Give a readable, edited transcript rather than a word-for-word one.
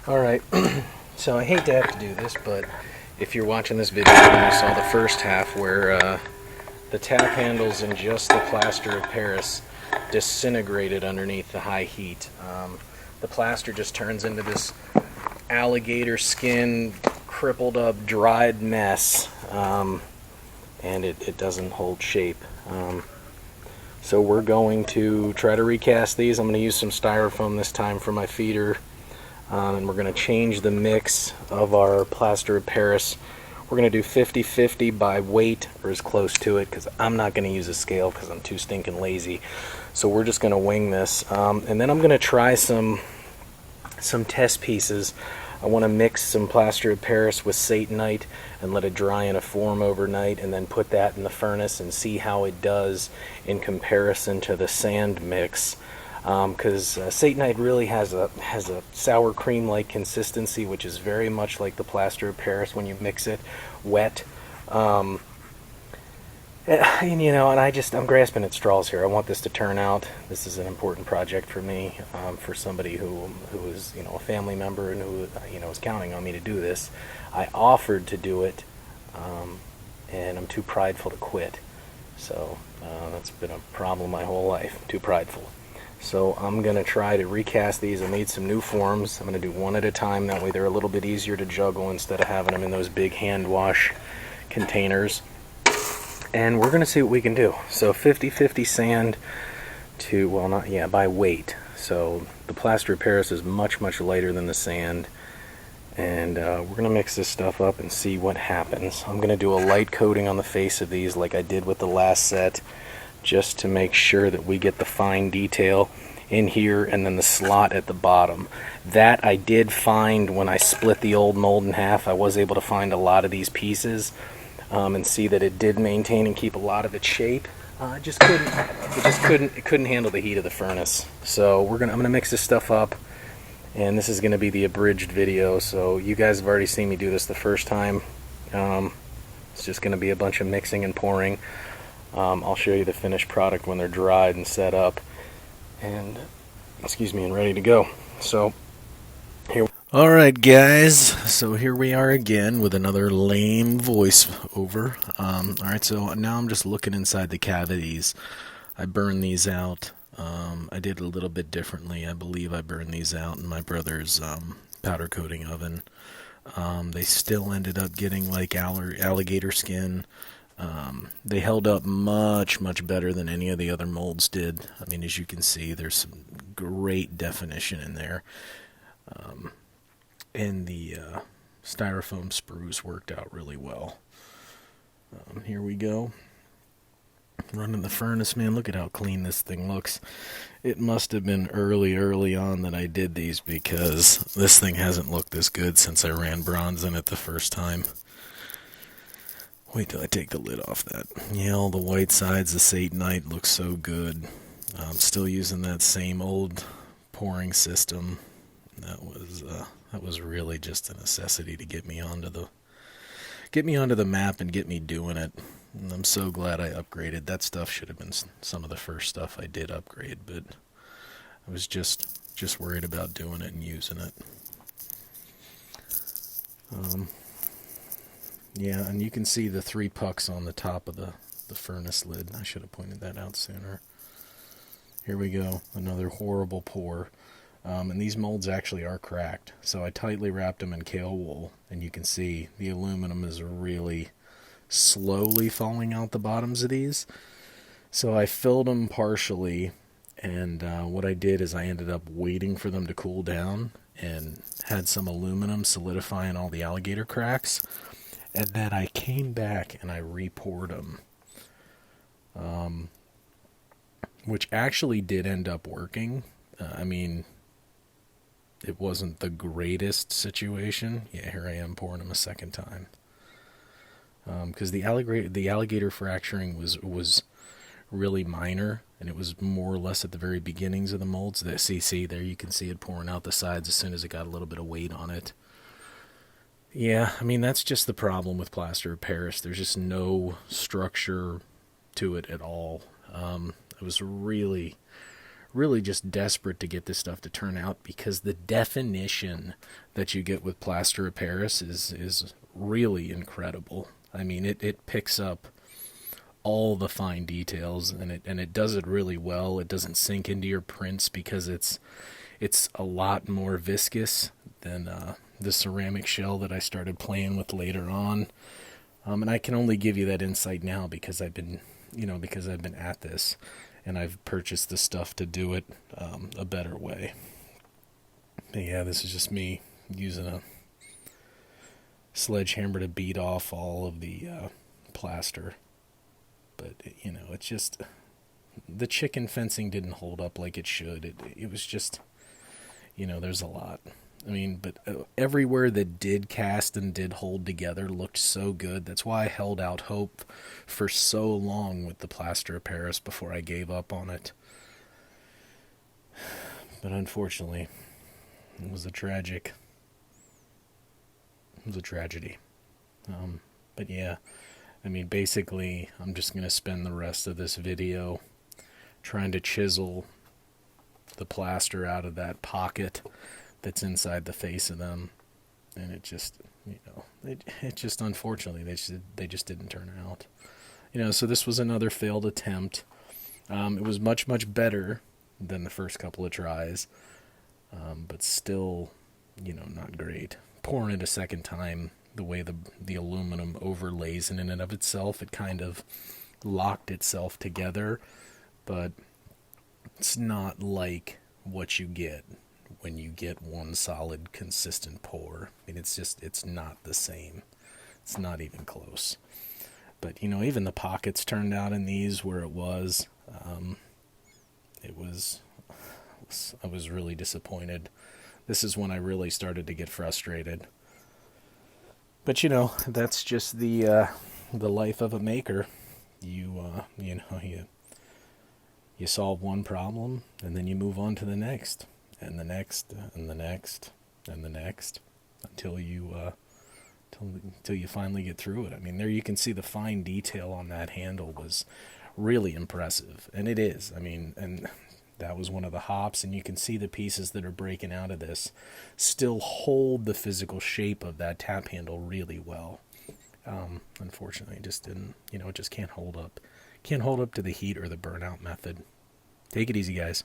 Alright, so I hate to have to do this, but if you're watching this video and you saw the first half where the tap handles and just the plaster of Paris disintegrated underneath the high heat. The plaster just turns into this alligator skin, crippled up, dried mess, and it doesn't hold shape. So we're going to try to recast these. I'm going to use some styrofoam this time for my feeder. And we're going to change the mix of our plaster of Paris. We're going to do 50-50 by weight, or as close to it, because I'm not going to use a scale because I'm too stinking lazy. So we're just going to wing this. And then I'm going to try some test pieces. I want to mix some plaster of Paris with Satanite and let it dry in a form overnight, and then put that in the furnace and see how it does in comparison to the sand mix. Because Satanite really has a sour cream-like consistency, which is very much like the plaster of Paris when you mix it wet. And you know, and I'm grasping at straws here. I want this to turn out. This is an important project for me, for somebody who is, you know, a family member and who, you know, is counting on me to do this. I offered to do it, and I'm too prideful to quit. So that's been a problem my whole life. I'm too prideful. So I'm going to try to recast these. I made some new forms. I'm going to do one at a time. That way they're a little bit easier to juggle instead of having them in those big hand wash containers. And we're going to see what we can do. So 50-50 sand to, well, not, yeah, by weight. So the plaster of Paris is much, much lighter than the sand. And we're going to mix this stuff up and see what happens. I'm going to do a light coating on the face of these like I did with the last set, just to make sure that we get the fine detail in here, and then the slot at the bottom. That I did find when I split the old mold in half. I was able to find a lot of these pieces and see that it did maintain and keep a lot of its shape. It couldn't handle the heat of the furnace. So I'm gonna mix this stuff up, and this is gonna be the abridged video. So you guys have already seen me do this the first time. It's just gonna be a bunch of mixing and pouring. I'll show you the finished product when they're dried and set up, and and ready to go. So here. Alright guys, so here we are again with another lame voiceover. Alright, so now I'm just looking inside the cavities. I burned these out. I did a little bit differently. I believe I burned these out in my brother's powder coating oven. They still ended up getting like alligator skin. They held up much, much better than any of the other molds did. I mean, as you can see, there's some great definition in there. And the styrofoam sprues worked out really well. Here we go. Running the furnace, man. Look at how clean this thing looks. It must have been early on that I did these, because this thing hasn't looked this good since I ran bronze in it the first time. Wait till I take the lid off that. Yeah, all the white sides, the Satanite looks so good. I'm still using that same old pouring system. That was really just a necessity to get me onto the map and get me doing it. And I'm so glad I upgraded. That stuff should have been some of the first stuff I did upgrade, but I was just worried about doing it and using it. Yeah, and you can see the 3 pucks on the top of the furnace lid. I should have pointed that out sooner. Here we go, another horrible pour. And these molds actually are cracked. So I tightly wrapped them in kale wool, and you can see the aluminum is really slowly falling out the bottoms of these. So I filled them partially, and what I did is I ended up waiting for them to cool down and had some aluminum solidifying all the alligator cracks. And then I came back and I re-poured them, which actually did end up working. I mean, it wasn't the greatest situation. Yeah, here I am pouring them a second time. Because the alligator fracturing was really minor, and it was more or less at the very beginnings of the molds. The CC there, you can see it pouring out the sides as soon as it got a little bit of weight on it. Yeah, I mean, that's just the problem with plaster of Paris. There's just no structure to it at all. I was really just desperate to get this stuff to turn out, because the definition that you get with plaster of Paris is really incredible. I mean, it picks up all the fine details, and it does it really well. It doesn't sink into your prints because it's a lot more viscous than the ceramic shell that I started playing with later on. And I can only give you that insight now because I've been at this, and I've purchased the stuff to do it a better way. But yeah, this is just me using a sledgehammer to beat off all of the plaster. But, it's just, the chicken fencing didn't hold up like it should. It was just, there's a lot. I mean, but everywhere that did cast and did hold together looked so good. That's why I held out hope for so long with the plaster of Paris before I gave up on it. But unfortunately, it was a tragedy. But yeah, I mean, basically, I'm just going to spend the rest of this video trying to chisel the plaster out of that pocket that's inside the face of them. And it just, it just, unfortunately, they just didn't turn out. So this was another failed attempt. It was much, much better than the first couple of tries, but still, not great. Pouring it a second time, the way the aluminum overlays in and of itself, it kind of locked itself together, but it's not like what you get when you get one solid, consistent pour. I mean, it's not the same. It's not even close. But, even the pockets turned out in these where it was, I was really disappointed. This is when I really started to get frustrated. But, that's just the life of a maker. You solve one problem, and then you move on to the next, and the next, and the next, and the next, until you finally get through it. I mean, there you can see the fine detail on that handle was really impressive, and it is. I mean, and that was one of the hops, and you can see the pieces that are breaking out of this still hold the physical shape of that tap handle really well. Unfortunately, it just didn't, it just can't hold up. Can't hold up to the heat or the burnout method. Take it easy, guys.